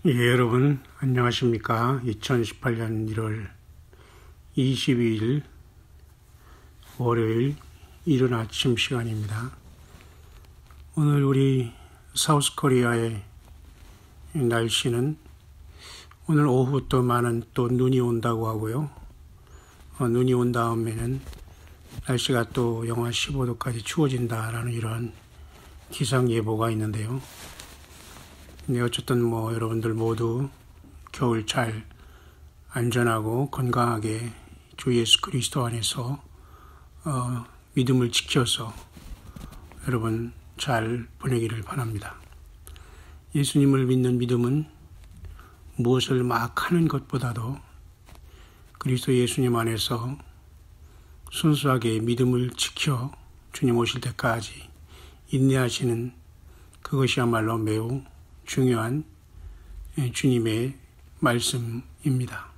예, 여러분 안녕하십니까. 2018년 1월 22일 월요일 이른 아침 시간입니다. 오늘 우리 사우스코리아의 날씨는 오늘 오후부터 많은 또 눈이 온다고 하고요. 눈이 온 다음에는 날씨가 또 영하 15도까지 추워진다라는 이런 기상 예보가 있는데요. 네, 어쨌든 여러분들 모두 겨울 잘 안전하고 건강하게 주 예수 그리스도 안에서 믿음을 지켜서 여러분 잘 보내기를 바랍니다. 예수님을 믿는 믿음은 무엇을 막 하는 것보다도 그리스도 예수님 안에서 순수하게 믿음을 지켜 주님 오실 때까지 인내하시는 그것이야말로 매우 중요한 주님의 말씀입니다.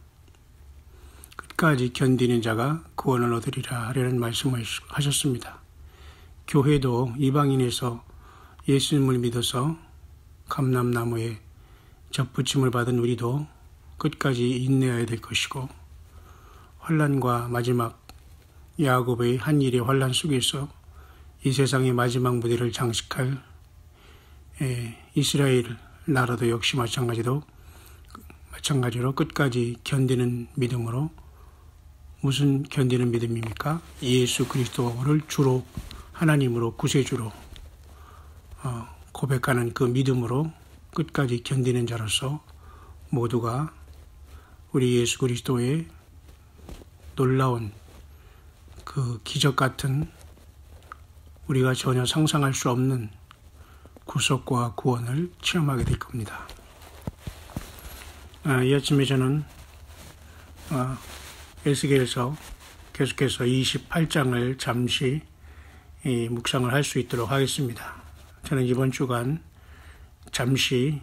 끝까지 견디는 자가 구원을 얻으리라 라는 말씀을 하셨습니다. 교회도 이방인에서 예수님을 믿어서 감람나무에 접붙임을 받은 우리도 끝까지 인내해야 될 것이고, 환난과 마지막 야곱의 한 일의 환난 속에서 이 세상의 마지막 무대를 장식할 이스라엘 나라도 역시 마찬가지로 끝까지 견디는 믿음으로, 무슨 견디는 믿음입니까? 예수 그리스도를 주로 하나님으로 구세주로 고백하는 그 믿음으로 끝까지 견디는 자로서 모두가 우리 예수 그리스도의 놀라운 그 기적 같은, 우리가 전혀 상상할 수 없는 구속과 구원을 체험하게 될 겁니다. 이 아침에 저는 에스겔서 계속해서 28장을 잠시 묵상을 할 수 있도록 하겠습니다. 저는 이번 주간 잠시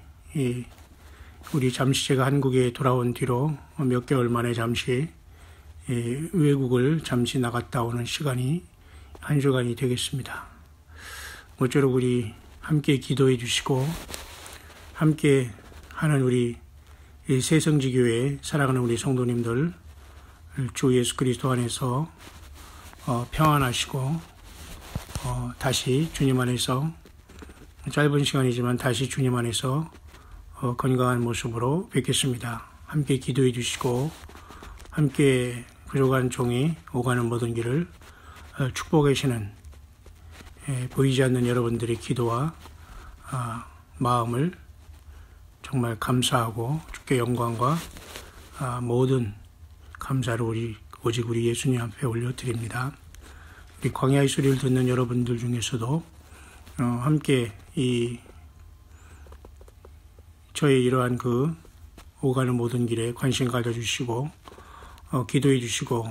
제가 한국에 돌아온 뒤로 몇 개월 만에 잠시 외국을 잠시 나갔다 오는 시간이 한 주간이 되겠습니다. 모쪼록 우리 함께 기도해 주시고, 함께 하는 우리 새성지교회 사랑하는 우리 성도님들 주 예수 그리스도 안에서 평안하시고 다시 주님 안에서, 짧은 시간이지만 다시 주님 안에서 건강한 모습으로 뵙겠습니다. 함께 기도해 주시고, 함께 부족한 종이 오가는 모든 길을 축복해 주시는 보이지 않는 여러분들의 기도와 마음을 정말 감사하고 주께 영광과 모든 감사를 오직 우리 예수님 앞에 올려드립니다. 우리 광야의 소리를 듣는 여러분들 중에서도 함께 저의 이러한 그 오가는 모든 길에 관심 가져주시고 기도해 주시고,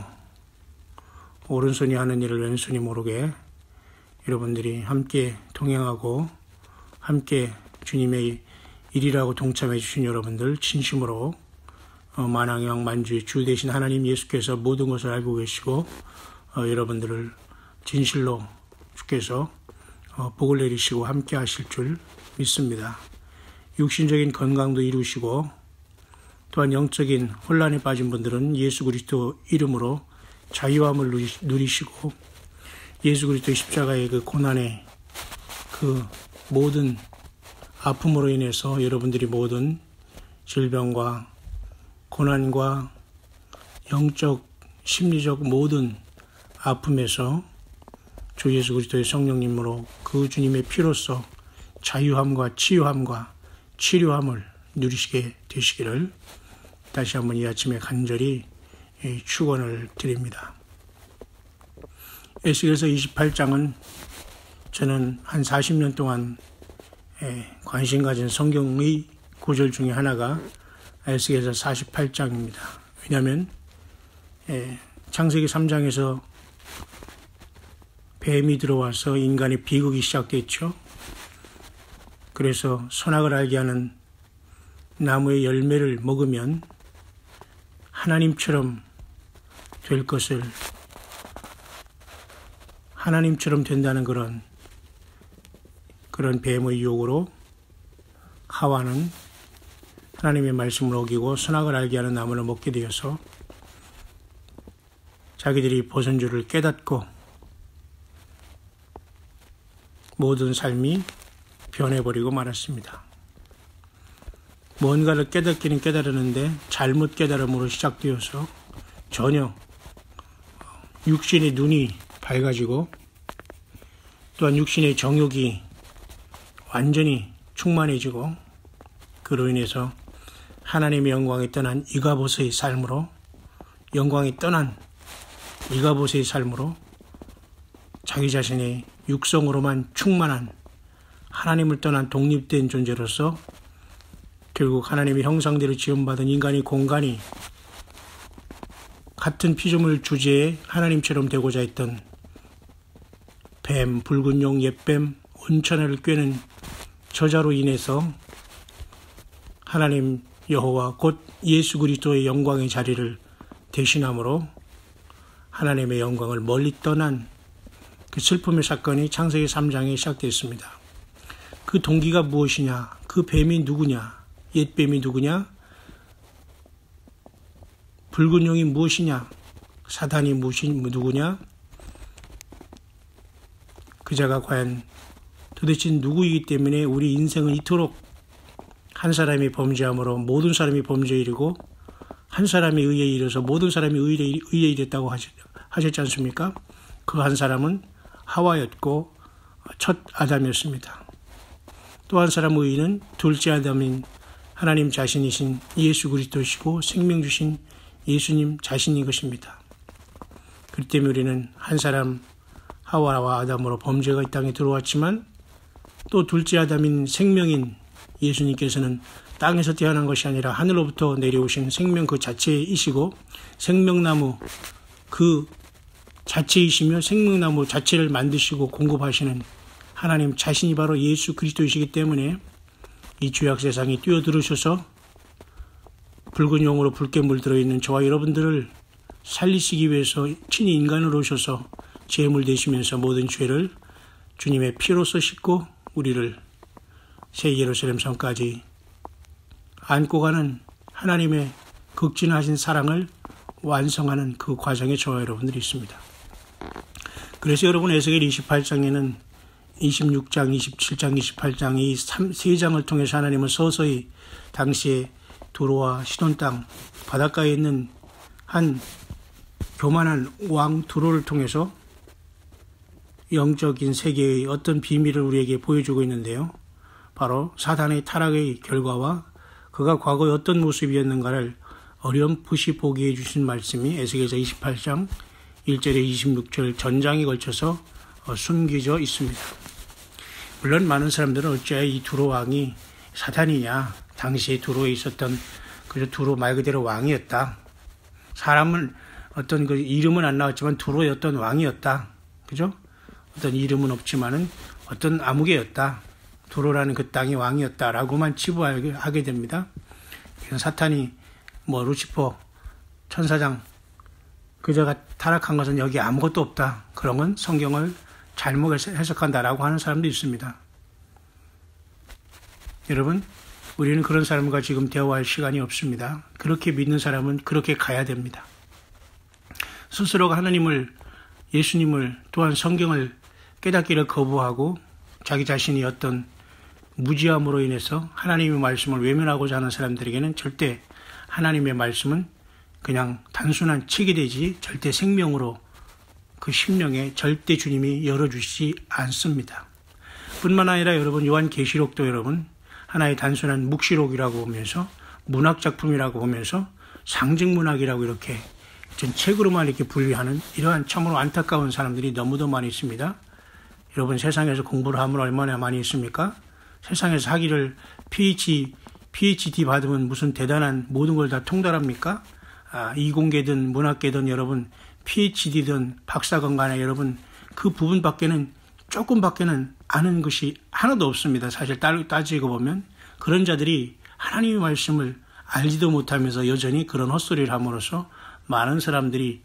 오른손이 하는 일을 왼손이 모르게 여러분들이 함께 동행하고 함께 주님의 일이라고 동참해 주신 여러분들 진심으로 만왕영 만주의 주 되신 하나님 예수께서 모든 것을 알고 계시고 여러분들을 진실로 주께서 복을 내리시고 함께 하실 줄 믿습니다. 육신적인 건강도 이루시고, 또한 영적인 혼란에 빠진 분들은 예수 그리스도 이름으로 자유함을 누리시고, 예수 그리스도의 십자가의 그 고난의 그 모든 아픔으로 인해서 여러분들이 모든 질병과 고난과 영적, 심리적 모든 아픔에서 주 예수 그리스도의 성령님으로 그 주님의 피로써 자유함과 치유함과 치료함을 누리시게 되시기를 다시 한번 이 아침에 간절히 축원을 드립니다. 에스겔서 28장은 저는 한 40년 동안 관심 가진 성경의 구절 중에 하나가 에스겔서 48장입니다. 왜냐하면 창세기 3장에서 뱀이 들어와서 인간의 비극이 시작됐죠. 그래서 선악을 알게 하는 나무의 열매를 먹으면 하나님처럼 될 것을, 하나님처럼 된다는 그런 뱀의 유혹으로 하와는 하나님의 말씀을 어기고 선악을 알게 하는 나무를 먹게 되어서 자기들이 벗은 줄을 깨닫고 모든 삶이 변해버리고 말았습니다. 뭔가를 깨닫기는 깨달았는데 잘못 깨달음으로 시작되어서 전혀 육신의 눈이 밝아지고 또한 육신의 정욕이 완전히 충만해지고 그로 인해서 하나님의 영광이 떠난 이가봇의 삶으로 영광이 떠난 이가봇의 삶으로 자기 자신의 육성으로만 충만한 하나님을 떠난 독립된 존재로서 결국 하나님의 형상대로 지음받은 인간의 공간이 같은 피조물 주제에 하나님처럼 되고자 했던 뱀, 붉은 용, 옛뱀, 온천을 꿰는 저자로 인해서 하나님 여호와 곧 예수 그리스도의 영광의 자리를 대신함으로 하나님의 영광을 멀리 떠난 그 슬픔의 사건이 창세기 3장에 시작됐습니다. 그 동기가 무엇이냐? 그 뱀이 누구냐? 옛뱀이 누구냐? 붉은 용이 무엇이냐? 사단이 누구냐? 그자가 과연 도대체 누구이기 때문에 우리 인생은 이토록 한 사람이 범죄함으로 모든 사람이 범죄에 이르고 한 사람이 의에 이르서 모든 사람이 의에 이르다고 하셨지 않습니까? 그 한 사람은 하와였고 첫 아담이었습니다. 또 한 사람의 의는 둘째 아담인 하나님 자신이신 예수 그리스도시고 생명 주신 예수님 자신인 것입니다. 그렇기 때문에 우리는 한 사람 하와와 아담으로 범죄가 이 땅에 들어왔지만 또 둘째 아담인 생명인 예수님께서는 땅에서 태어난 것이 아니라 하늘로부터 내려오신 생명 그 자체이시고 생명나무 그 자체이시며 생명나무 자체를 만드시고 공급하시는 하나님 자신이 바로 예수 그리스도이시기 때문에 이 죄악 세상에 뛰어들으셔서 붉은 용으로 붉게 물들어 있는 저와 여러분들을 살리시기 위해서 친히 인간으로 오셔서 제물 되시면서 모든 죄를 주님의 피로써 씻고 우리를 새 예루살렘 성까지 안고 가는 하나님의 극진하신 사랑을 완성하는 그 과정에 저와 여러분들이 있습니다. 그래서 여러분 에스겔 28장에는 26장, 27장, 28장 이 3장을 통해서 하나님은 서서히 당시에 두로와 시돈 땅 바닷가에 있는 한 교만한 왕 두로를 통해서 영적인 세계의 어떤 비밀을 우리에게 보여주고 있는데요. 바로 사단의 타락의 결과와 그가 과거에 어떤 모습이었는가를 어렴풋이 보게 해주신 말씀이 에스겔서 28장 1절에 26절 전장에 걸쳐서 숨겨져 있습니다. 물론 많은 사람들은 어찌하여 이 두로 왕이 사탄이냐, 당시에 두로에 있었던 그저 두로 말 그대로 왕이었다. 사람은 어떤 그 이름은 안 나왔지만 두로의 어떤 왕이었다. 그죠? 어떤 이름은 없지만은 어떤 아무개였다. 두로라는 그 땅의 왕이었다라고만 치부하게 됩니다. 사탄이 루시퍼 천사장 그자가 타락한 것은 여기 아무것도 없다. 그런 건 성경을 잘못 해석한다라고 하는 사람도 있습니다. 여러분, 우리는 그런 사람과 지금 대화할 시간이 없습니다. 그렇게 믿는 사람은 그렇게 가야 됩니다. 스스로가 하나님을, 예수님을 또한 성경을 깨닫기를 거부하고 자기 자신이 어떤 무지함으로 인해서 하나님의 말씀을 외면하고자 하는 사람들에게는 절대 하나님의 말씀은 그냥 단순한 책이 되지 절대 생명으로 그 심령에 절대 주님이 열어주시지 않습니다. 뿐만 아니라 여러분 요한계시록도 여러분 하나의 단순한 묵시록이라고 보면서 문학작품이라고 보면서 상징문학이라고 이렇게 전 책으로만 이렇게 분류하는 이러한 참으로 안타까운 사람들이 너무도 많이 있습니다. 여러분 세상에서 공부를 하면 얼마나 많이 있습니까? 세상에서 학위를 PhD 받으면 무슨 대단한 모든 걸 다 통달합니까? 이공계든 문학계든 여러분 PhD든 박사건 간에 여러분 그 부분밖에는 조금밖에는 아는 것이 하나도 없습니다. 사실 따지고 보면 그런 자들이 하나님의 말씀을 알지도 못하면서 여전히 그런 헛소리를 함으로써 많은 사람들이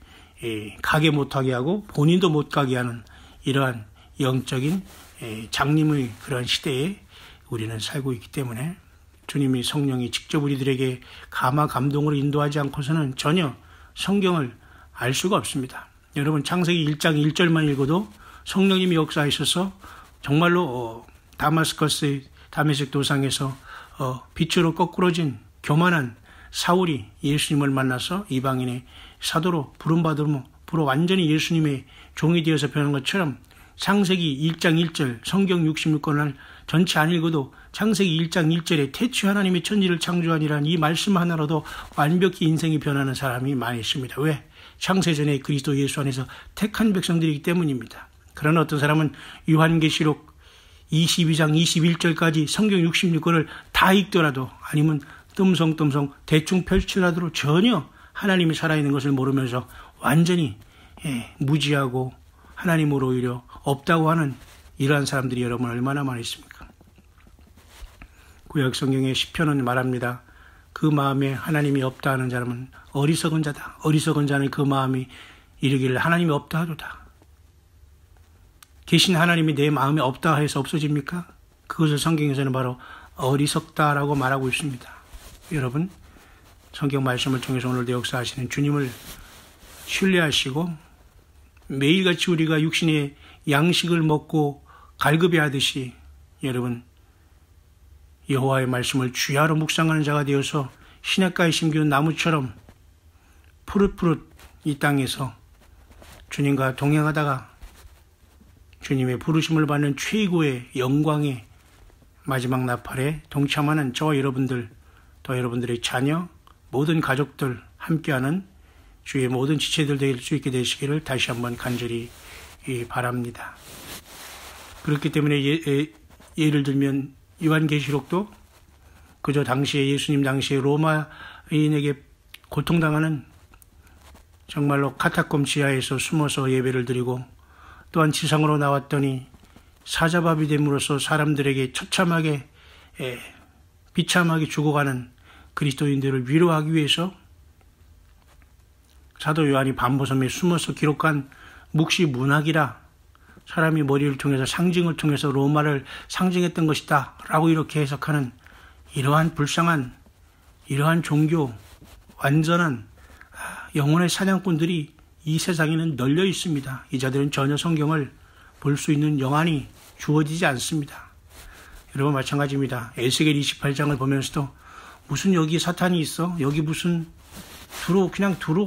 가게 못하게 하고 본인도 못 가게 하는 이러한 영적인 장님의 그런 시대에 우리는 살고 있기 때문에 주님이 성령이 직접 우리들에게 감화 감동으로 인도하지 않고서는 전혀 성경을 알 수가 없습니다. 여러분 창세기 1장 1절만 읽어도 성령님이 역사하셔서 정말로 다메섹 도상에서 빛으로 거꾸러진 교만한 사울이 예수님을 만나서 이방인의 사도로 부름받으므로 완전히 예수님의 종이 되어서 변한 것처럼 창세기 1장 1절 성경 66권을 전체 안 읽어도 창세기 1장 1절에 태초 하나님의 천지를 창조하니라는 이 말씀 하나로도 완벽히 인생이 변하는 사람이 많이 있습니다. 왜? 창세전에 그리스도 예수 안에서 택한 백성들이기 때문입니다. 그러나 어떤 사람은 요한계시록 22장 21절까지 성경 66권을 다 읽더라도 아니면 뜸성뜸성 대충 펼치라도 전혀 하나님이 살아있는 것을 모르면서 완전히 무지하고 하나님으로 오히려 없다고 하는 이러한 사람들이 여러분 얼마나 많이 있습니까? 구약 성경의 시편은 말합니다. 그 마음에 하나님이 없다 하는 사람은 어리석은 자다. 어리석은 자는 그 마음이 이르기를 하나님이 없다 하도다. 계신 하나님이 내 마음에 없다 해서 없어집니까? 그것을 성경에서는 바로 어리석다라고 말하고 있습니다. 여러분 성경 말씀을 통해서 오늘도 역사하시는 주님을 신뢰하시고 매일같이 우리가 육신의 양식을 먹고 갈급해하듯이 여러분 여호와의 말씀을 주야로 묵상하는 자가 되어서 시냇가에 심기운 나무처럼 푸릇푸릇 이 땅에서 주님과 동행하다가 주님의 부르심을 받는 최고의 영광의 마지막 나팔에 동참하는 저와 여러분들 또 여러분들의 자녀 모든 가족들 함께하는 주의 모든 지체들 될 수 있게 되시기를 다시 한번 간절히 바랍니다. 그렇기 때문에 예를 들면 요한계시록도 그저 당시에 예수님 당시에 로마인에게 고통당하는 정말로 카타콤 지하에서 숨어서 예배를 드리고 또한 지상으로 나왔더니 사자밥이 됨으로써 사람들에게 처참하게 비참하게 죽어가는 그리스도인들을 위로하기 위해서 사도 요한이 반보섬에 숨어서 기록한 묵시 문학이라 사람이 머리를 통해서 상징을 통해서 로마를 상징했던 것이다 라고 이렇게 해석하는 이러한 불쌍한 이러한 종교 완전한 영혼의 사냥꾼들이 이 세상에는 널려 있습니다. 이 자들은 전혀 성경을 볼 수 있는 영안이 주어지지 않습니다. 여러분 마찬가지입니다. 에스겔 28장을 보면서도 무슨 여기 사탄이 있어? 여기 무슨 그냥 두로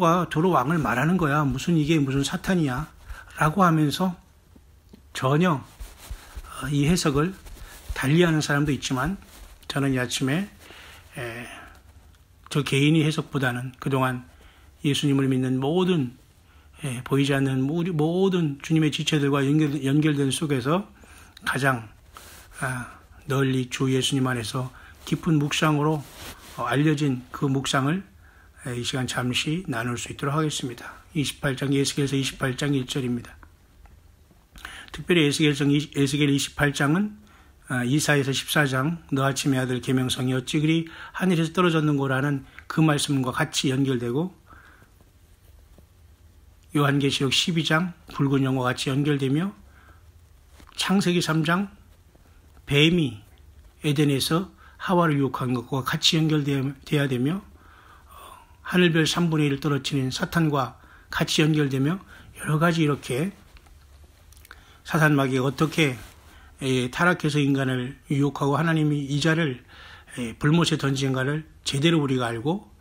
왕을 말하는 거야. 무슨 이게 무슨 사탄이야? 라고 하면서 전혀 이 해석을 달리하는 사람도 있지만 저는 이 아침에 저 개인의 해석보다는 그동안 예수님을 믿는 모든 보이지 않는 우리 모든 주님의 지체들과 연결된 속에서 가장 널리 주 예수님 안에서 깊은 묵상으로 알려진 그 묵상을 이 시간 잠시 나눌 수 있도록 하겠습니다. 28장 에스겔서 28장 1절입니다. 특별히 에스겔 28장은 이사야서 14장 너 아침의 아들 계명성이 어찌 그리 하늘에서 떨어졌는고라는 그 말씀과 같이 연결되고 요한계시록 12장 붉은 영과 같이 연결되며 창세기 3장 뱀이 에덴에서 하와를 유혹한 것과 같이 연결되어야 되며 하늘별 3분의 1을 떨어뜨린 사탄과 같이 연결되며 여러 가지 이렇게 사탄 마귀가 어떻게 타락해서 인간을 유혹하고 하나님이 이자를 불못에 던진가를 제대로 우리가 알고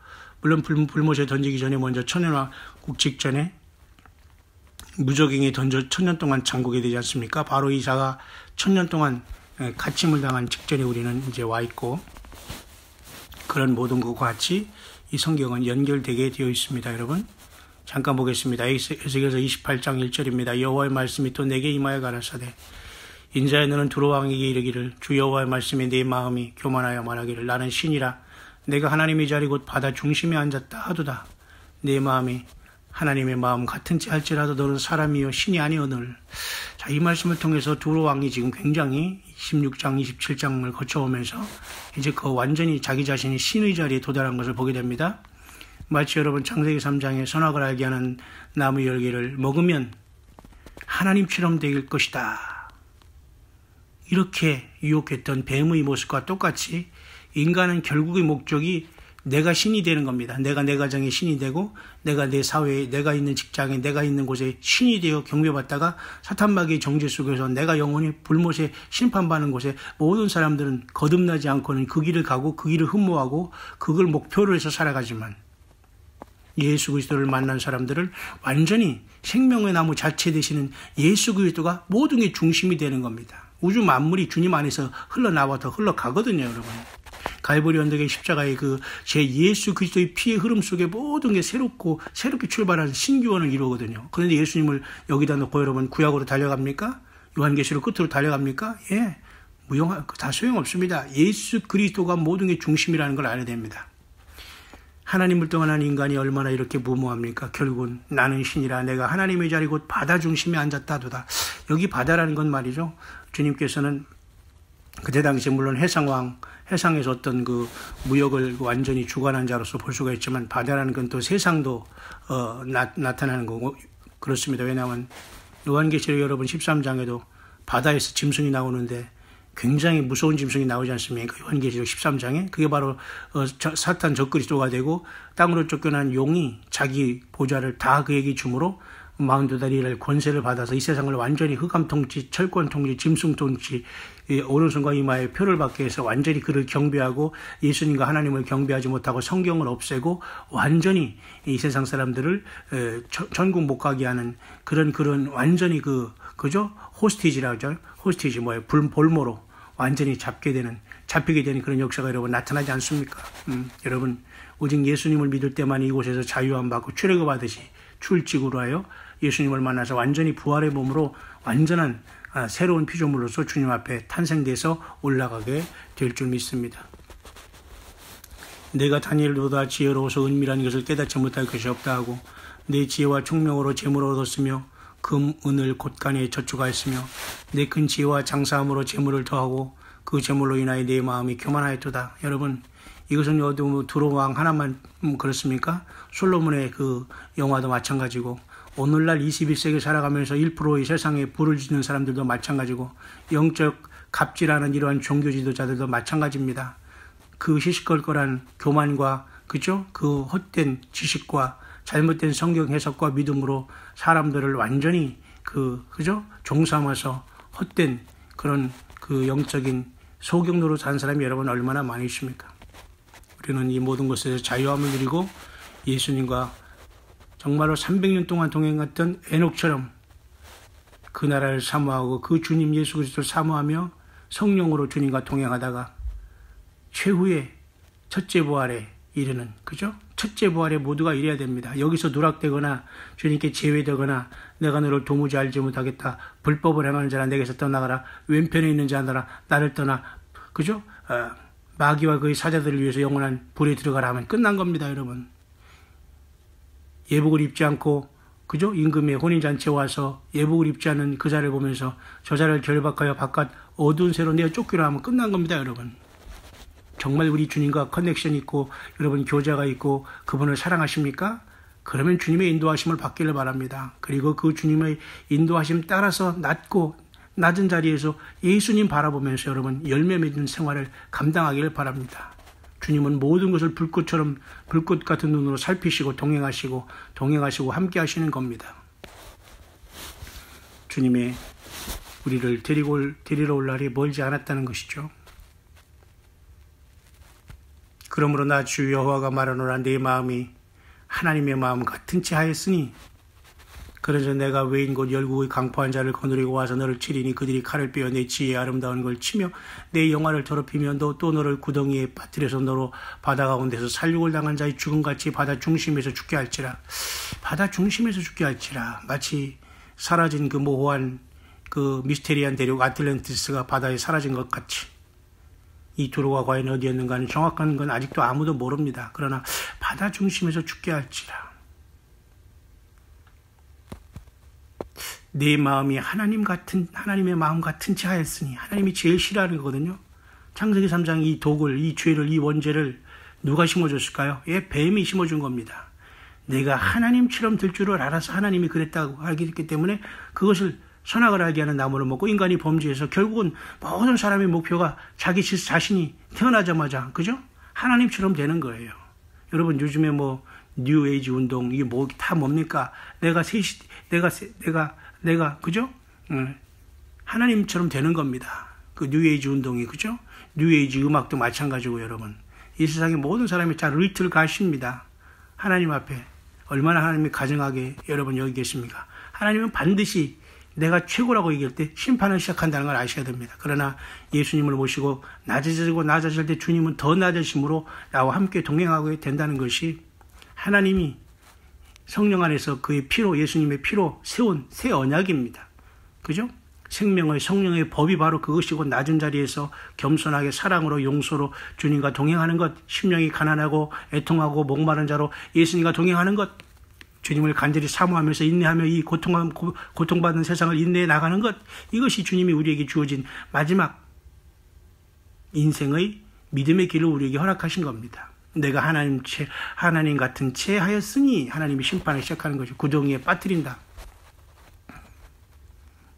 물론 불못에 던지기 전에 먼저 천년왕국 직전에 무적행에 던져 1000년 동안 잠그게 되지 않습니까? 바로 이사가 1000년 동안 갇힘을 당한 직전에 우리는 이제 와 있고 그런 모든 것과 같이 이 성경은 연결되게 되어 있습니다. 여러분 잠깐 보겠습니다. 에스겔서 28장 1절입니다. 여호와의 말씀이 또 내게 임하여 가라사대 인자야 너는 두로 왕에게 이르기를 주 여호와의 말씀에 내 마음이 교만하여 말하기를 나는 신이라 내가 하나님의 자리 곧 바다 중심에 앉았다 하도다. 내 마음이 하나님의 마음 같은지 할지라도 너는 사람이요 신이 아니오늘. 자, 이 말씀을 통해서 두로 왕이 지금 굉장히 16장 27장을 거쳐오면서 이제 그 완전히 자기 자신이 신의 자리에 도달한 것을 보게 됩니다. 마치 여러분 창세기 3장에 선악을 알게 하는 나무 열매를 먹으면 하나님처럼 될 것이다 이렇게 유혹했던 뱀의 모습과 똑같이 인간은 결국의 목적이 내가 신이 되는 겁니다. 내가 내 가정의 신이 되고 내가 내 사회에 내가 있는 직장에 내가 있는 곳에 신이 되어 경배받다가 사탄마귀의 정죄 속에서 내가 영원히 불못에 심판받는 곳에 모든 사람들은 거듭나지 않고는 그 길을 가고 그 길을 흠모하고 그걸 목표로 해서 살아가지만 예수 그리스도를 만난 사람들은 완전히 생명의 나무 자체 되시는 예수 그리스도가 모든 게 중심이 되는 겁니다. 우주 만물이 주님 안에서 흘러나와서 흘러가거든요, 여러분. 갈보리 언덕의 십자가의 그 제 예수 그리스도의 피의 흐름 속에 모든 게 새롭게 출발하는 신기원을 이루거든요. 그런데 예수님을 여기다 놓고 여러분 구약으로 달려갑니까? 요한계시록 끝으로 달려갑니까? 예, 다 소용없습니다. 예수 그리스도가 모든 게 중심이라는 걸 알아야 됩니다. 하나님을 떠난 인간이 얼마나 이렇게 무모합니까? 결국은 나는 신이라 내가 하나님의 자리 곧 바다 중심에 앉았다도다. 여기 바다라는 건 말이죠. 주님께서는 그때 당시 물론 해상에서 어떤 그 무역을 완전히 주관한 자로서 볼 수가 있지만 바다라는 건 또 세상도 나타나는 거고 그렇습니다. 왜냐하면 요한계시록 여러분 13장에도 바다에서 짐승이 나오는데 굉장히 무서운 짐승이 나오지 않습니까? 요한계시록 13장에 그게 바로 사탄 적그리스도가 되고 땅으로 쫓겨난 용이 자기 보좌를 다 그에게 주므로 42다리를 권세를 받아서 이 세상을 완전히 흑암 통치, 철권 통치, 짐승 통치, 오른손과 이마에 표를 받게 해서 완전히 그를 경배하고 예수님과 하나님을 경배하지 못하고 성경을 없애고 완전히 이 세상 사람들을 천국 못 가게 하는 그런 완전히 그죠? 호스티지라고 하죠. 호스티지 뭐예요? 볼모로 완전히 잡히게 되는 그런 역사가 여러분 나타나지 않습니까? 여러분 오직 예수님을 믿을 때만 이곳에서 자유함 받고 출애굽하듯이 출직으로 하여 예수님을 만나서 완전히 부활의 몸으로 완전한 새로운 피조물로서 주님 앞에 탄생돼서 올라가게 될 줄 믿습니다. 내가 다니엘보다 지혜로워서 은밀한 것을 깨닫지 못할 것이 없다 하고 내 지혜와 총명으로 재물을 얻었으며 금, 은을 곳간에 저축하였으며 내 큰 지혜와 장사함으로 재물을 더하고 그 재물로 인하여 내 마음이 교만하였도다. 여러분 이것은 두로왕 하나만 그렇습니까? 솔로몬의 그 영화도 마찬가지고 오늘날 21세기 살아가면서 1%의 세상에 불을 지는 사람들도 마찬가지고 영적 갑질하는 이러한 종교 지도자들도 마찬가지입니다. 그 시시껄껄한 교만과 그죠? 그 헛된 지식과 잘못된 성경 해석과 믿음으로 사람들을 완전히 그죠? 종삼아서 헛된 그런 그 영적인 소경로로 산 사람이 여러분 얼마나 많이 있습니까? 우리는 이 모든 것에서 자유함을 누리고 예수님과 정말로 300년 동안 동행했던 에녹처럼 그 나라를 사모하고 그 주님 예수 그리스도를 사모하며 성령으로 주님과 동행하다가 최후의 첫째 부활에 이르는 그죠? 첫째 부활에 모두가 이래야 됩니다. 여기서 누락되거나 주님께 제외되거나 내가 너를 도무지 알지 못하겠다. 불법을 행하는 자라 내게서 떠나가라. 왼편에 있는 자들아 나를 떠나 그죠? 마귀와 그의 사자들을 위해서 영원한 불에 들어가라 하면 끝난 겁니다, 여러분. 예복을 입지 않고 그죠? 임금의 혼인잔치에 와서 예복을 입지 않는 그 자를 보면서 저 자를 결박하여 바깥 어두운 새로 내어 쫓기라 하면 끝난 겁니다, 여러분. 정말 우리 주님과 커넥션 있고 여러분 교제가 있고 그분을 사랑하십니까? 그러면 주님의 인도하심을 받기를 바랍니다. 그리고 그 주님의 인도하심 따라서 낮은 자리에서 예수님 바라보면서 여러분 열매 맺는 생활을 감당하기를 바랍니다. 주님은 모든 것을 불꽃 같은 눈으로 살피시고 동행하시고 함께 하시는 겁니다. 주님의 우리를 데리러 올 날이 멀지 않았다는 것이죠. 그러므로 나 주 여호와가 말하노라 내 마음이 하나님의 마음 같은 치 하였으니 그러자 내가 외인 곧 열국의 강포한 자를 거느리고 와서 너를 치리니 그들이 칼을 빼어 내 지혜의 아름다운 걸 치며 내 영화를 더럽히며 또 너를 구덩이에 빠뜨려서 너로 바다 가운데서 살육을 당한 자의 죽음같이 바다 중심에서 죽게 할지라. 바다 중심에서 죽게 할지라. 마치 사라진 그 모호한 그 미스테리한 대륙 아틀란티스가 바다에 사라진 것 같이 이 도로가 과연 어디였는가는 정확한 건 아직도 아무도 모릅니다. 그러나 바다 중심에서 죽게 할지라. 내 마음이 하나님의 마음 같은 치 하였으니 하나님이 제일 싫어하는 거거든요. 창세기 3장 이 독을, 이 죄를, 이 원죄를 누가 심어줬을까요? 예, 뱀이 심어준 겁니다. 내가 하나님처럼 될 줄을 알아서 하나님이 그랬다고 알기 때문에 그것을 선악을 알게 하는 나무를 먹고 인간이 범죄해서 결국은 모든 사람의 목표가 자기 자신이 태어나자마자 그죠? 하나님처럼 되는 거예요. 여러분 요즘에 뭐 뉴에이지 운동 이게 뭐 다 뭡니까? 내가 그죠? 하나님처럼 되는 겁니다. 그 뉴에이지 운동이 그죠? 뉴에이지 음악도 마찬가지고 여러분. 이 세상의 모든 사람이 다 리틀 갓입니다. 하나님 앞에 얼마나 하나님이 가증하게 여러분 여기 계십니까? 하나님은 반드시 내가 최고라고 얘기할 때 심판을 시작한다는 걸 아셔야 됩니다. 그러나 예수님을 모시고 낮아질 때 주님은 더 낮으심으로 나와 함께 동행하게 된다는 것이 하나님이 성령 안에서 그의 피로 예수님의 피로 세운 새 언약입니다. 그죠? 생명의 성령의 법이 바로 그것이고 낮은 자리에서 겸손하게 사랑으로 용서로 주님과 동행하는 것, 심령이 가난하고 애통하고 목마른 자로 예수님과 동행하는 것, 주님을 간절히 사모하면서 인내하며 이 고통받는 세상을 인내해 나가는 것, 이것이 주님이 우리에게 주어진 마지막 인생의 믿음의 길을 우리에게 허락하신 겁니다. 내가 하나님 같은 채 하였으니 하나님이 심판을 시작하는 것이 구덩이에 빠뜨린다.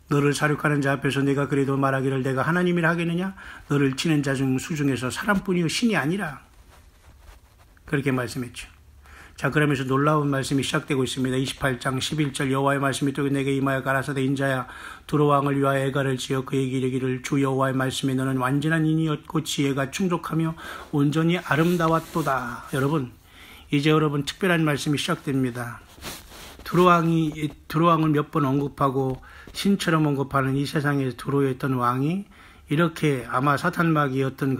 너를 사륙하는 자 앞에서 내가 그래도 말하기를 내가 하나님이라 하겠느냐? 너를 치는 자 중 수중에서 사람뿐이요 신이 아니라. 그렇게 말씀했죠. 자, 그러면서 놀라운 말씀이 시작되고 있습니다. 28장 11절 여호와의 말씀이 또 내게 임하여 가라사대 인자야 두로 왕을 위하여 애가를 지어 그에게 이르기를 주 여호와의 말씀에 너는 완전한 인이었고 지혜가 충족하며 온전히 아름다웠도다. 여러분 이제 여러분 특별한 말씀이 시작됩니다. 두로 왕을 몇 번 언급하고 신처럼 언급하는 이 세상에 두로였던 왕이 이렇게 아마 사탄마귀였던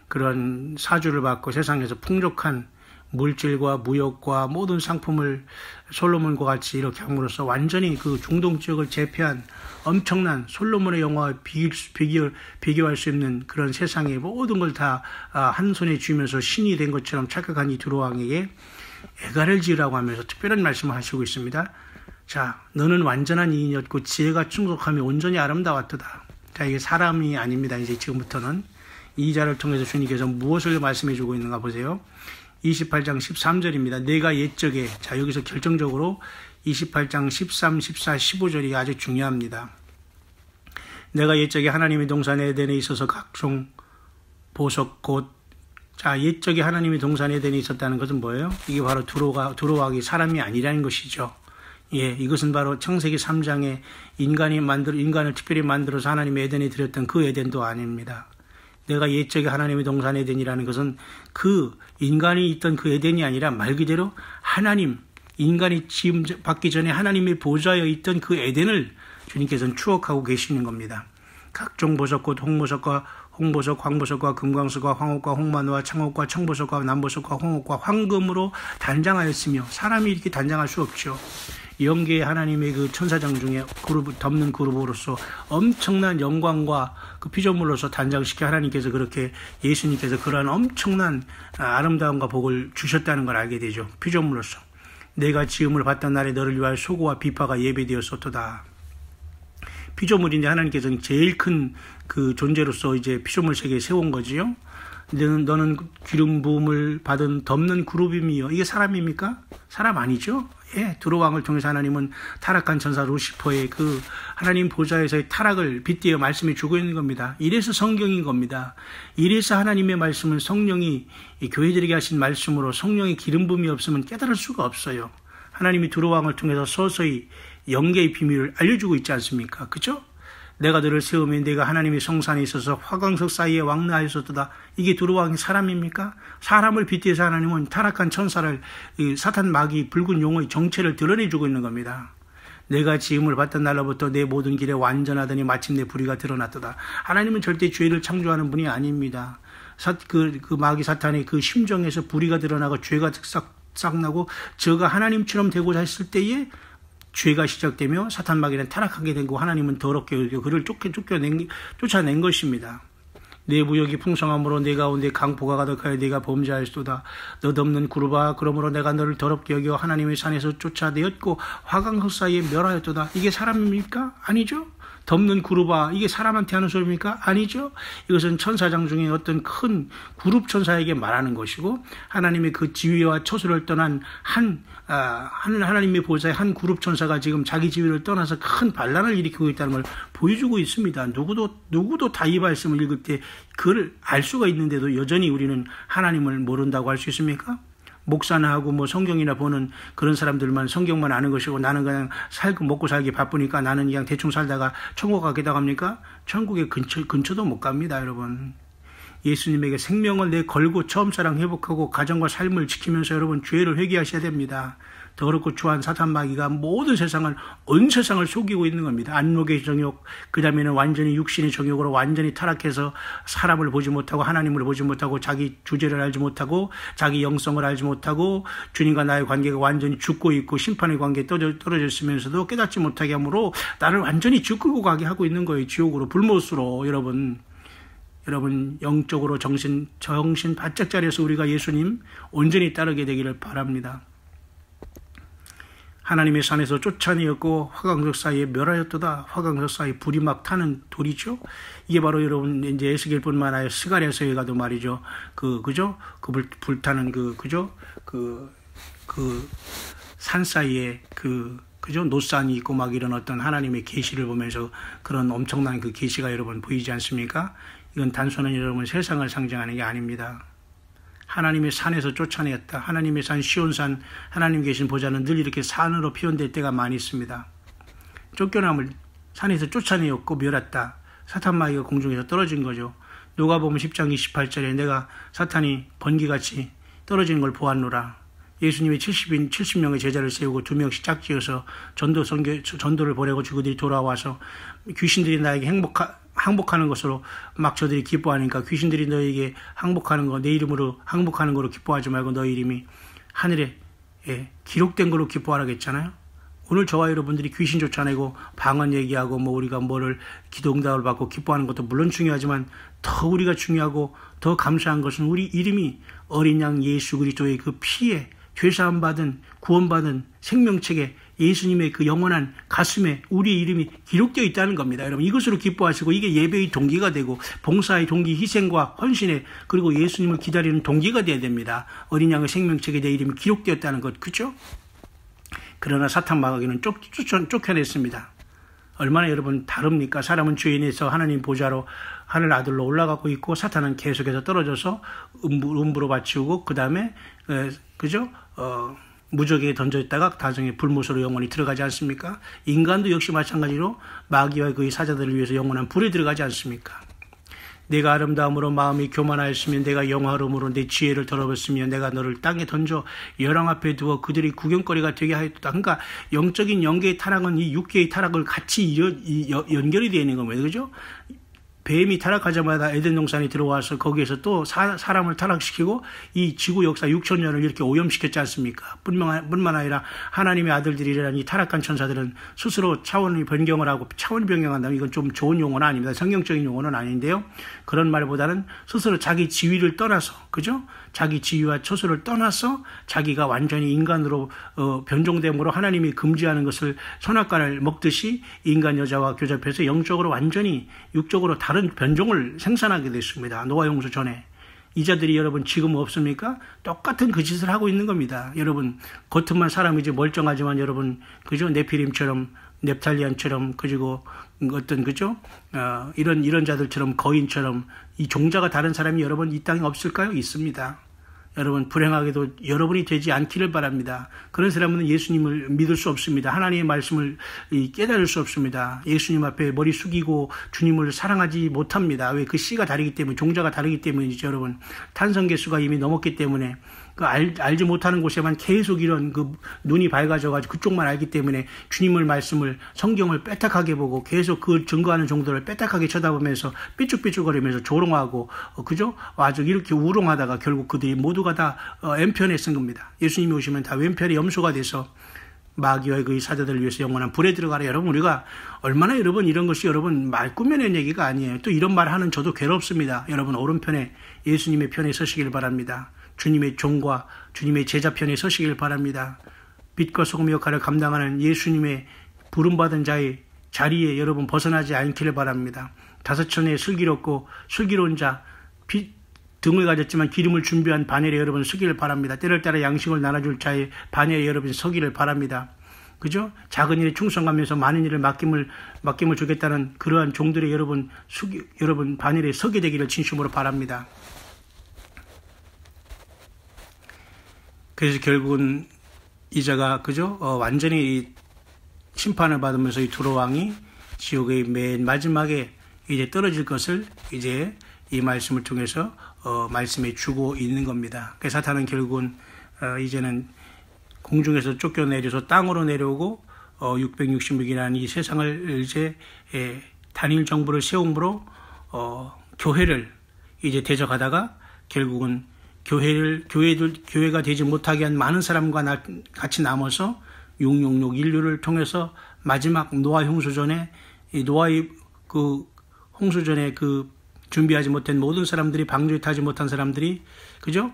그러한 사주를 받고 세상에서 풍족한 물질과 무역과 모든 상품을 솔로몬과 같이 이렇게 함으로써 완전히 그 중동 지역을 제패한 엄청난 솔로몬의 영화와 비교할 수 없는 그런 세상의 모든 걸 다 한 손에 쥐면서 신이 된 것처럼 착각한 이 두로 왕에게 애가를 지으라고 하면서 특별한 말씀을 하시고 있습니다. 자, 너는 완전한 이인이었고 지혜가 충족하며 온전히 아름다웠도다. 자, 이게 사람이 아닙니다. 이제 지금부터는 이 자를 통해서 주님께서 무엇을 말씀해 주고 있는가 보세요. 28장 13절입니다. 내가 옛적에, 자, 여기서 결정적으로 28장 13, 14, 15절이 아주 중요합니다. 내가 옛적에 하나님의 동산 에덴에 있어서 각종 보석 곧, 자, 옛적에 하나님의 동산 에덴에 있었다는 것은 뭐예요? 이게 바로 두로왕이 사람이 아니라는 것이죠. 예, 이것은 바로 창세기 3장에 인간을 특별히 만들어서 하나님의 에덴에 들였던 그 에덴도 아닙니다. 내가 옛적에 하나님의 동산 에덴이라는 것은 그 인간이 있던 그 에덴이 아니라 말 그대로 하나님, 인간이 지음 받기 전에 하나님의 보좌에 있던 그 에덴을 주님께서는 추억하고 계시는 겁니다. 각종 보석 곧 홍보석과 홍보석, 황보석과 금광석과 황옥과 홍마누와 창옥과 청보석과 남보석과 홍옥과 황금으로 단장하였으며 사람이 이렇게 단장할 수 없죠. 영계의 하나님의 그 천사장 중에 덮는 그룹으로서 엄청난 영광과 그 피조물로서 단장시켜 하나님께서 그렇게 예수님께서 그러한 엄청난 아름다움과 복을 주셨다는 걸 알게 되죠. 피조물로서 내가 지음을 받던 날에 너를 위하여 소고와 비파가 예배되었었도다. 피조물인데 하나님께서는 제일 큰 그 존재로서 이제 피조물 세계에 세운 거지요. 너는 기름 부음을 받은 덮는 그룹임이요. 이게 사람입니까? 사람 아니죠? 예, 두로 왕을 통해서 하나님은 타락한 천사 루시퍼의 그 하나님 보좌에서의 타락을 빗대어 말씀해 주고 있는 겁니다. 이래서 성경인 겁니다. 이래서 하나님의 말씀은 성령이 교회들에게 하신 말씀으로 성령의 기름 부음이 없으면 깨달을 수가 없어요. 하나님이 두로 왕을 통해서 서서히 영계의 비밀을 알려주고 있지 않습니까? 그죠? 내가 너를 세우며 내가 하나님의 성산에 있어서 화광석 사이에 왕래하였었도다. 이게 두로 왕이 사람입니까? 사람을 빗대서 하나님은 타락한 천사를 사탄 마귀 붉은 용의 정체를 드러내주고 있는 겁니다. 내가 지음을 받던 날로부터 내 모든 길에 완전하더니 마침내 불의가 드러났도다. 하나님은 절대 죄를 창조하는 분이 아닙니다. 그 마귀 사탄의 그 심정에서 불의가 드러나고 죄가 싹 나고 저가 하나님처럼 되고자 했을 때에 죄가 시작되며 사탄 마귀는 타락하게 되고 하나님은 더럽게 여기고 그를 쫓아낸 것입니다. 내 무역이 풍성함으로 내 가운데 강포가 가득하여 내가 범죄하였도다. 너 덮는 구루바 그러므로 내가 너를 더럽게 여겨 하나님의 산에서 쫓아내었고 화강석 사이에 멸하였도다. 이게 사람입니까? 아니죠. 덮는 구루바, 이게 사람한테 하는 소리입니까? 아니죠. 이것은 천사장 중에 어떤 큰 그룹 천사에게 말하는 것이고, 하나님의 그 지위와 처소를 떠난 하나님의 보좌의 한 그룹 천사가 지금 자기 지위를 떠나서 큰 반란을 일으키고 있다는 걸 보여주고 있습니다. 누구도 다 이 말씀을 읽을 때 그걸 알 수가 있는데도 여전히 우리는 하나님을 모른다고 할 수 있습니까? 목사나 하고 뭐 성경이나 보는 그런 사람들만 성경만 아는 것이고, 나는 그냥 먹고 살기 바쁘니까 나는 그냥 대충 살다가 천국 가겠다고 합니까? 천국의 근처도 못 갑니다, 여러분. 예수님에게 생명을 걸고 처음 사랑 회복하고 가정과 삶을 지키면서 여러분 죄를 회개하셔야 됩니다. 더럽고 추한 사탄 마귀가 모든 세상을, 온 세상을 속이고 있는 겁니다. 안목의 정욕, 그 다음에는 완전히 육신의 정욕으로 완전히 타락해서 사람을 보지 못하고 하나님을 보지 못하고 자기 주제를 알지 못하고 자기 영성을 알지 못하고 주님과 나의 관계가 완전히 죽고 있고 심판의 관계에 떨어져 있으면서도 깨닫지 못하게 하므로 나를 완전히 죽고 가게 하고 있는 거예요. 지옥으로, 불못으로. 여러분 영적으로 정신 바짝 차려서 우리가 예수님 온전히 따르게 되기를 바랍니다. 하나님의 산에서 쫓아내었고 화강석 사이에 멸하였도다. 화강석 사이에 불이 막 타는 돌이죠. 이게 바로 여러분 이제 에스겔뿐만 아니라 스가랴서에 가도 말이죠. 그죠? 불타는 산 사이에 그죠? 노산이 있고 막 이런 어떤 하나님의 계시를 보면서 그런 엄청난 그 계시가 여러분 보이지 않습니까? 이건 단순한 여러분 세상을 상징하는 게 아닙니다. 하나님의 산에서 쫓아내었다. 하나님의 산 시온산, 하나님 계신 보좌는 늘 이렇게 산으로 표현될 때가 많이 있습니다. 쫓겨남을 산에서 쫓아내었고 멸했다. 사탄 마귀가 공중에서 떨어진 거죠. 누가복음 10장 28절에 내가 사탄이 번개같이 떨어지는 걸 보았노라. 예수님이 70명의 제자를 세우고 2명씩 짝지어서 전도를 보내고 그들이 돌아와서 귀신들이 나에게 항복하는 것으로 막 저들이 기뻐하니까, 귀신들이 너에게 항복하는 거, 내 이름으로 항복하는 거로 기뻐하지 말고 너희 이름이 하늘에 기록된 걸로 기뻐하라겠잖아요. 오늘 저와 여러분들이 귀신 쫓아내고 방언 얘기하고 뭐 우리가 뭐를 기도응답을 받고 기뻐하는 것도 물론 중요하지만 더 우리가 중요하고 더 감사한 것은 우리 이름이 어린 양 예수 그리스도의 그 피에 죄사함 받은 구원받은 생명책에 예수님의 그 영원한 가슴에 우리 이름이 기록되어 있다는 겁니다. 여러분 이것으로 기뻐하시고, 이게 예배의 동기가 되고 봉사의 동기, 희생과 헌신의, 그리고 예수님을 기다리는 동기가 되어야 됩니다. 어린 양의 생명책에 내 이름이 기록되었다는 것, 그렇죠? 그러나 사탄 마귀는 쫓겨냈습니다. 얼마나 여러분 다릅니까? 사람은 죄인에서 하나님 보좌로 하늘 아들로 올라가고 있고, 사탄은 계속해서 떨어져서 음부로 바치우고, 그 다음에 그죠? 무적에게 던져있다가 나중에 불못으로 영원히 들어가지 않습니까? 인간도 역시 마찬가지로 마귀와 그의 사자들을 위해서 영원한 불에 들어가지 않습니까? 내가 아름다움으로 마음이 교만하였으면, 내가 영화로움으로 내 지혜를 더럽혔으면 내가 너를 땅에 던져 열왕 앞에 두어 그들이 구경거리가 되게 하였다. 그러니까 영적인 영계의 타락은 이 육계의 타락을 같이 연결이 되어 있는 겁니다. 그죠? 뱀이 타락하자마자 에덴 동산에 들어와서 거기에서 또 사람을 타락시키고 이 지구 역사 6,000년을 이렇게 오염시켰지 않습니까? 뿐만 아니라 하나님의 아들들이라는 이 타락한 천사들은 스스로 차원이 변경한다면 이건 좀 좋은 용어는 아닙니다. 성경적인 용어는 아닌데요. 그런 말보다는 스스로 자기 지위를 떠나서, 그죠? 자기 지위와 처소를 떠나서 자기가 완전히 인간으로 변종됨으로 하나님이 금지하는 것을 선악과를 먹듯이 인간 여자와 교잡해서 영적으로 완전히 육적으로 다른 변종을 생산하게 됐습니다. 노아 홍수 전에. 이 자들이 여러분 지금 없습니까? 똑같은 그 짓을 하고 있는 겁니다. 여러분 겉은만 사람이지 멀쩡하지만 여러분 그죠? 네피림처럼, 넵탈리안처럼, 그리고 어떤 그죠? 이런 자들처럼, 거인처럼 이 종자가 다른 사람이 여러분 이 땅에 없을까요? 있습니다. 여러분 불행하게도 여러분이 되지 않기를 바랍니다. 그런 사람은 예수님을 믿을 수 없습니다. 하나님의 말씀을 깨달을 수 없습니다. 예수님 앞에 머리 숙이고 주님을 사랑하지 못합니다. 왜? 그 씨가 다르기 때문에, 종자가 다르기 때문이죠. 여러분 탄성계수가 이미 넘었기 때문에 알지 못하는 곳에만 계속 이런 눈이 밝아져가지고 그쪽만 알기 때문에 주님을 말씀을, 성경을 빼딱하게 보고 계속 그 증거하는 종들을 빼딱하게 쳐다보면서 삐죽삐죽거리면서 조롱하고, 그죠? 아주 이렇게 우롱하다가 결국 그들이 모두가 다 왼편에 쓴 겁니다. 예수님이 오시면 다 왼편에 염소가 돼서 마귀와 그의 사자들을 위해서 영원한 불에 들어가라. 여러분 우리가 얼마나 여러분 이런 것이 여러분 말 꾸며낸 얘기가 아니에요. 또 이런 말 하는 저도 괴롭습니다. 여러분 오른편에 예수님의 편에 서시길 바랍니다. 주님의 종과 주님의 제자 편에 서시길 바랍니다. 빛과 소금의 역할을 감당하는 예수님의 부름받은 자의 자리에 여러분 벗어나지 않기를 바랍니다. 다섯천에 슬기로운 자, 등을 가졌지만 기름을 준비한 바늘에 여러분 서기를 바랍니다. 때를 따라 양식을 나눠줄 자의 바늘에 여러분 서기를 바랍니다. 그죠? 작은 일에 충성하면서 많은 일을 맡김을 주겠다는 그러한 종들의 여러분 바늘에 서게 되기를 진심으로 바랍니다. 그래서 결국은 이자가 그죠? 완전히 심판을 받으면서 이 두로 왕이 지옥의 맨 마지막에 이제 떨어질 것을 이제 이 말씀을 통해서 말씀해 주고 있는 겁니다. 그래서 사탄은 결국은 이제는 공중에서 쫓겨내려서 땅으로 내려오고 666이라는 이 세상을 이제 단일 정부를 세움으로 교회를 이제 대적하다가 결국은 교회가 되지 못하게 한 많은 사람과 같이 남아서 666 인류를 통해서 마지막 노아 홍수전에 노아의 그 홍수전에 그 준비하지 못한 모든 사람들이 방주에 타지 못한 사람들이 그죠?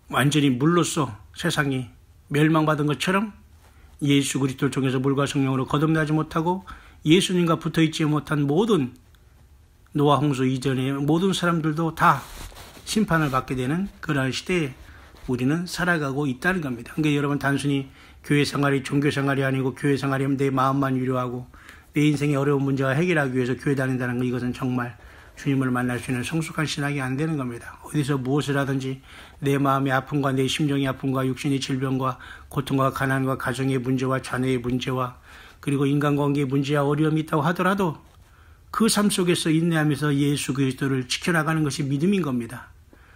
완전히 물로써 세상이 멸망받은 것처럼 예수 그리스도를 통해서 물과 성령으로 거듭나지 못하고 예수님과 붙어있지 못한 모든 노아 홍수 이전의 모든 사람들도 다 심판을 받게 되는 그러한 시대에 우리는 살아가고 있다는 겁니다. 그러니까 여러분 단순히 교회 생활이 종교 생활이 아니고 교회 생활이면 내 마음만 위로하고 내 인생의 어려운 문제가 해결하기 위해서 교회 다닌다는 것, 이것은 정말 주님을 만날 수 있는 성숙한 신학이 안 되는 겁니다. 어디서 무엇을 하든지 내 마음의 아픔과 내 심정의 아픔과 육신의 질병과 고통과 가난과 가정의 문제와 자녀의 문제와 그리고 인간관계의 문제와 어려움이 있다고 하더라도 그 삶 속에서 인내하면서 예수 그리스도를 지켜나가는 것이 믿음인 겁니다.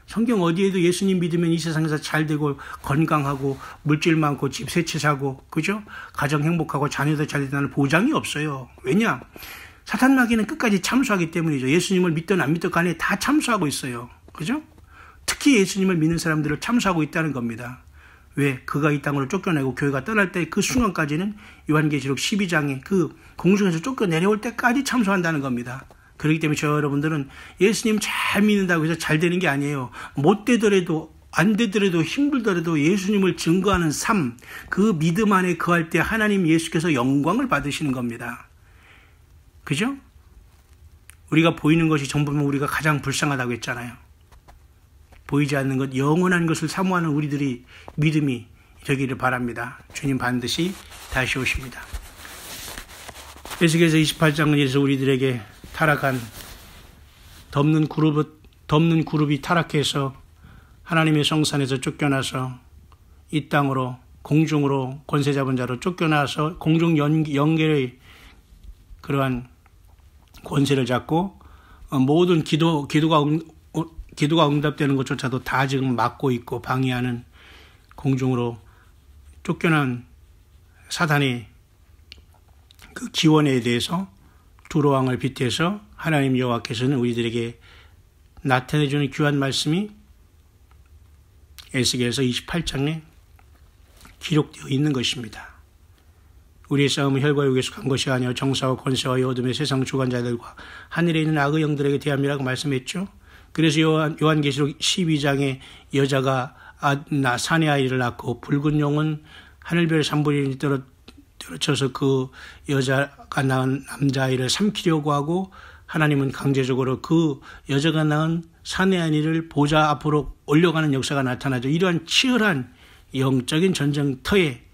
성경 어디에도 예수님 믿으면 이 세상에서 잘 되고 건강하고 물질 많고 집 세 채 사고 그죠? 가정 행복하고 자녀도 잘 된다는 보장이 없어요. 왜냐? 사탄 마귀는 끝까지 참수하기 때문이죠. 예수님을 믿든 안 믿든 간에 다 참수하고 있어요. 그죠? 특히 예수님을 믿는 사람들을 참수하고 있다는 겁니다. 왜? 그가 이 땅으로 쫓겨내고 교회가 떠날 때 그 순간까지는 요한계시록 12장에 그 공중에서 쫓겨내려올 때까지 참수한다는 겁니다. 그렇기 때문에 저 여러분들은 예수님 잘 믿는다고 해서 잘 되는 게 아니에요. 못 되더라도 안 되더라도 힘들더라도 예수님을 증거하는 삶, 그 믿음 안에 거할 때 하나님 예수께서 영광을 받으시는 겁니다. 그죠? 우리가 보이는 것이 전부면 우리가 가장 불쌍하다고 했잖아요. 보이지 않는 것, 영원한 것을 사모하는 우리들이 믿음이 되기를 바랍니다. 주님 반드시 다시 오십니다. 에스겔서 28장에서 우리들에게 타락한 덮는 그룹이 타락해서 하나님의 성산에서 쫓겨나서 이 땅으로 공중으로 권세 잡은 자로 쫓겨나서 공중 연계의 그러한 권세를 잡고 모든 기도가 응답되는 것조차도 다 지금 막고 있고 방해하는 공중으로 쫓겨난 사단의 그 기원에 대해서 두로왕을 빗대서 하나님 여호와께서는 우리들에게 나타내주는 귀한 말씀이 에스겔서 28장에 기록되어 있는 것입니다. 우리의 싸움은 혈과 육에 속한 것이 아니요 정사와 권세와 어둠의 세상 주관자들과 하늘에 있는 악의 영들에게 대함이라고 말씀했죠. 그래서 요한계시록 12장에 여자가 사내 아이를 낳고 붉은 용은 하늘별 3분의 1이 떨어져서 그 여자가 낳은 남자아이를 삼키려고 하고 하나님은 강제적으로 그 여자가 낳은 사내 아이를 보좌 앞으로 올려가는 역사가 나타나죠. 이러한 치열한 영적인 전쟁터에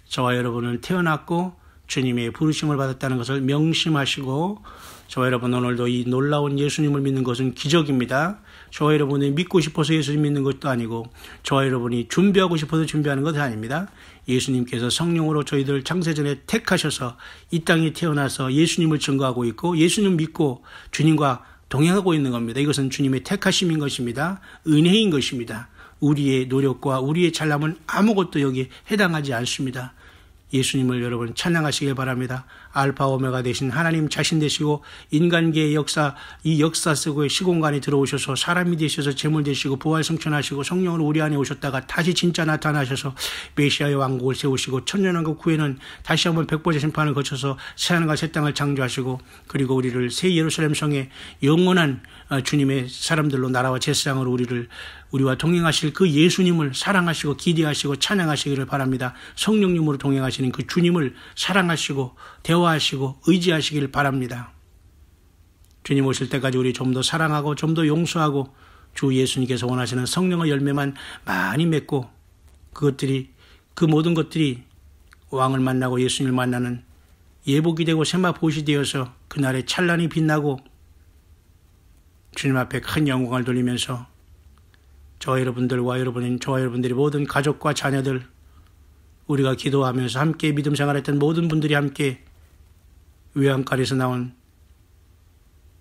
저와 여러분은 태어났고 주님의 부르심을 받았다는 것을 명심하시고 저와 여러분 오늘도 이 놀라운 예수님을 믿는 것은 기적입니다. 저와 여러분이 믿고 싶어서 예수님 믿는 것도 아니고 저와 여러분이 준비하고 싶어서 준비하는 것이 아닙니다. 예수님께서 성령으로 저희들 창세전에 택하셔서 이 땅에 태어나서 예수님을 증거하고 있고 예수님 믿고 주님과 동행하고 있는 겁니다. 이것은 주님의 택하심인 것입니다. 은혜인 것입니다. 우리의 노력과 우리의 잘남은 아무것도 여기에 해당하지 않습니다. 예수님을 여러분 찬양하시길 바랍니다. 알파 오메가 되신 하나님 자신 되시고 인간계의 역사, 이 역사 속의 시공간에 들어오셔서 사람이 되셔서 재물 되시고 부활 성천하시고 성령으로 우리 안에 오셨다가 다시 진짜 나타나셔서 메시아의 왕국을 세우시고 천년왕국 후에는 다시 한번 백보자 심판을 거쳐서 새하늘과 새 땅을 창조하시고 그리고 우리를 새 예루살렘 성에 영원한 주님의 사람들로 나라와 제사장으로 우리와 동행하실 그 예수님을 사랑하시고 기대하시고 찬양하시기를 바랍니다. 성령님으로 동행하시는 원하시는 그 주님을 사랑하시고 대화하시고 의지하시길 바랍니다. 주님 오실 때까지 우리 좀 더 사랑하고 좀 더 용서하고 주 예수님께서 원하시는 성령의 열매만 많이 맺고 그 모든 것들이 왕을 만나고 예수님을 만나는 예복이 되고 세마포시 되어서 그날에 찬란히 빛나고 주님 앞에 큰 영광을 돌리면서 저와 여러분들이 모든 가족과 자녀들 우리가 기도하면서 함께 믿음 생활했던 모든 분들이 함께 외양간에서 나온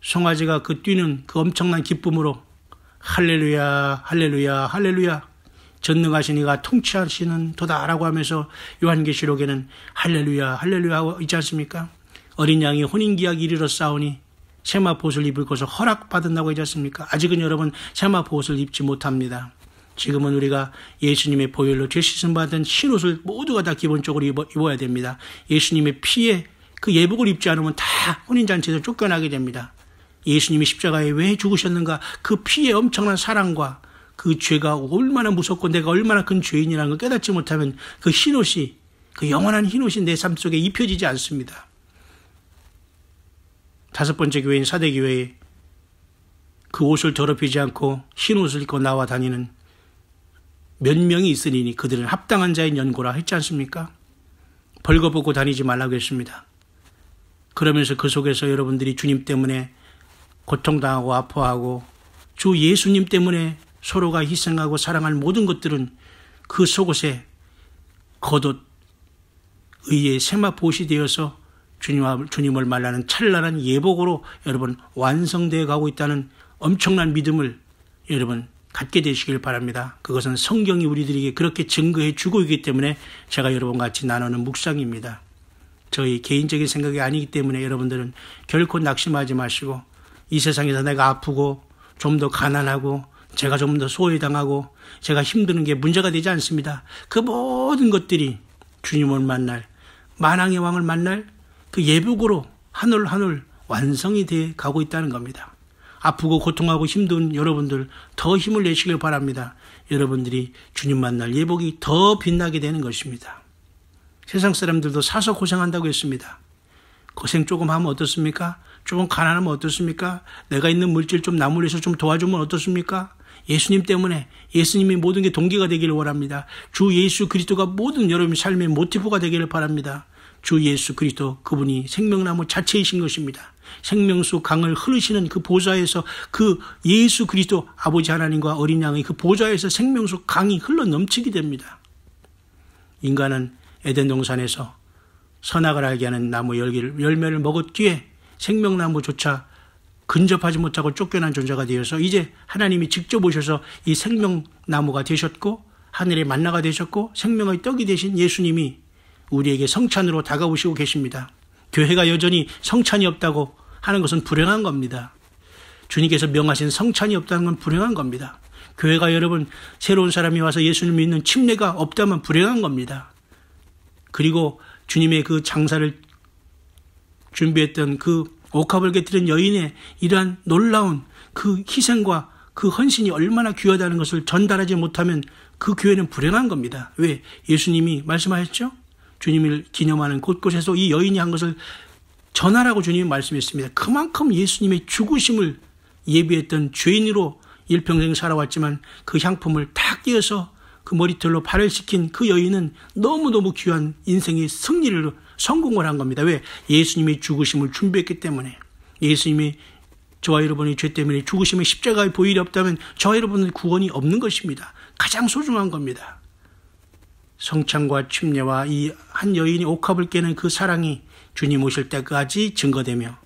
송아지가 그 뛰는 그 엄청난 기쁨으로 할렐루야 할렐루야 할렐루야 전능하신 이가 통치하시는 도다라고 하면서 요한계시록에는 할렐루야 할렐루야 있지 않습니까? 어린 양이 혼인기약이 이르러 싸우니 세마포옷을 입을 것을 허락받았다고 하지 않습니까? 아직은 여러분 세마포옷을 입지 못합니다. 지금은 우리가 예수님의 보혈로 죄 씻음 받은 흰옷을 모두가 다 기본적으로 입어야 됩니다. 예수님의 피에 그 예복을 입지 않으면 다 혼인잔치에서 쫓겨나게 됩니다. 예수님이 십자가에 왜 죽으셨는가? 그 피의 엄청난 사랑과 그 죄가 얼마나 무섭고 내가 얼마나 큰 죄인이라는 걸 깨닫지 못하면 그 흰옷이, 그 영원한 흰옷이 내 삶 속에 입혀지지 않습니다. 5번째 교회인 사대교회에 그 옷을 더럽히지 않고 흰옷을 입고 나와 다니는 몇 명이 있으니 그들은 합당한 자인 연고라 했지 않습니까? 벌거벗고 다니지 말라고 했습니다. 그러면서 그 속에서 여러분들이 주님 때문에 고통당하고 아파하고 주 예수님 때문에 서로가 희생하고 사랑할 모든 것들은 그 속옷에 겉옷 의의 세마포옷이 되어서 주님을 만나는 찬란한 예복으로 여러분 완성되어 가고 있다는 엄청난 믿음을 여러분 갖게 되시길 바랍니다. 그것은 성경이 우리들에게 그렇게 증거해 주고 있기 때문에 제가 여러분과 같이 나누는 묵상입니다. 저희 개인적인 생각이 아니기 때문에 여러분들은 결코 낙심하지 마시고 이 세상에서 내가 아프고 좀 더 가난하고 제가 좀 더 소외당하고 제가 힘드는 게 문제가 되지 않습니다. 그 모든 것들이 주님을 만날 만왕의 왕을 만날 그 예복으로 하늘 하늘 완성이 돼 가고 있다는 겁니다. 아프고 고통하고 힘든 여러분들 더 힘을 내시길 바랍니다. 여러분들이 주님 만날 예복이 더 빛나게 되는 것입니다. 세상 사람들도 사서 고생한다고 했습니다. 고생 조금 하면 어떻습니까? 조금 가난하면 어떻습니까? 내가 있는 물질 좀 나물에서 좀 도와주면 어떻습니까? 예수님 때문에 예수님이 모든 게 동기가 되기를 원합니다. 주 예수 그리스도가 모든 여러분의 삶의 모티브가 되기를 바랍니다. 주 예수 그리스도 그분이 생명나무 자체이신 것입니다. 생명수 강을 흐르시는 그 보좌에서 그 예수 그리스도 아버지 하나님과 어린 양의 그 보좌에서 생명수 강이 흘러 넘치게 됩니다. 인간은 에덴 동산에서 선악을 알게 하는 나무 열매를 먹었기에 생명나무조차 근접하지 못하고 쫓겨난 존재가 되어서 이제 하나님이 직접 오셔서 이 생명나무가 되셨고 하늘의 만나가 되셨고 생명의 떡이 되신 예수님이 우리에게 성찬으로 다가오시고 계십니다. 교회가 여전히 성찬이 없다고 하는 것은 불행한 겁니다. 주님께서 명하신 성찬이 없다는 건 불행한 겁니다. 교회가 여러분 새로운 사람이 와서 예수님을 믿는 침례가 없다면 불행한 겁니다. 그리고 주님의 그 장사를 준비했던 그 옥합을 깨뜨린 여인의 이러한 놀라운 그 희생과 그 헌신이 얼마나 귀하다는 것을 전달하지 못하면 그 교회는 불행한 겁니다. 왜? 예수님이 말씀하셨죠? 주님을 기념하는 곳곳에서 이 여인이 한 것을 전하라고 주님이 말씀했습니다. 그만큼 예수님의 죽으심을 예비했던 죄인으로 일평생 살아왔지만 그 향품을 탁 끼워서 그 머리털로 발을 씻긴 그 여인은 너무너무 귀한 인생의 승리를 성공을 한 겁니다. 왜? 예수님의 죽으심을 준비했기 때문에. 예수님이 저와 여러분의 죄 때문에 죽으심의 십자가의 보혈이 없다면 저와 여러분은 구원이 없는 것입니다. 가장 소중한 겁니다. 성찬과 침례와 이 한 여인이 옥합을 깨는 그 사랑이 주님 오실 때까지 증거되며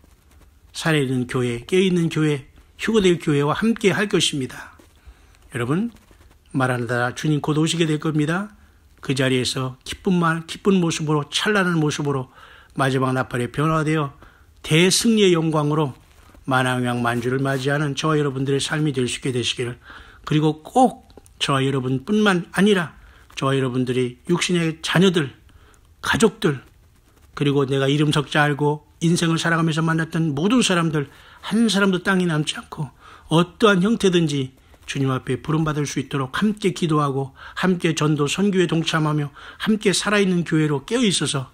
살아있는 교회, 깨어있는 교회, 휴거될 교회와 함께 할 것입니다. 여러분 말하느라 주님 곧 오시게 될 겁니다. 그 자리에서 기쁜 모습으로 찬란한 모습으로 마지막 나팔에 변화되어 대승리의 영광으로 만왕양 만주를 맞이하는 저와 여러분들의 삶이 될 수 있게 되시기를, 그리고 꼭 저와 여러분뿐만 아니라 저와 여러분들이 육신의 자녀들, 가족들, 그리고 내가 이름 석자 알고 인생을 살아가면서 만났던 모든 사람들 한 사람도 땅이 남지 않고 어떠한 형태든지 주님 앞에 부름받을 수 있도록 함께 기도하고 함께 전도 선교에 동참하며 함께 살아있는 교회로 깨어있어서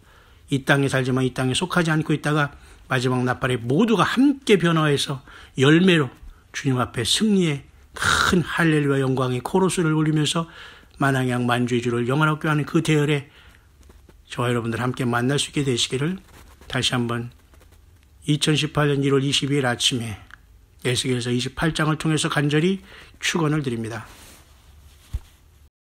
이 땅에 살지만 이 땅에 속하지 않고 있다가 마지막 나팔에 모두가 함께 변화해서 열매로 주님 앞에 승리의 큰 할렐루야 영광의 코러스를 울리면서 만왕양 만주의 주를 영원하게 하는 그 대열에 저와 여러분들 함께 만날 수 있게 되시기를 다시 한번 2018년 1월 22일 아침에 에스겔서 28장을 통해서 간절히 축원을 드립니다.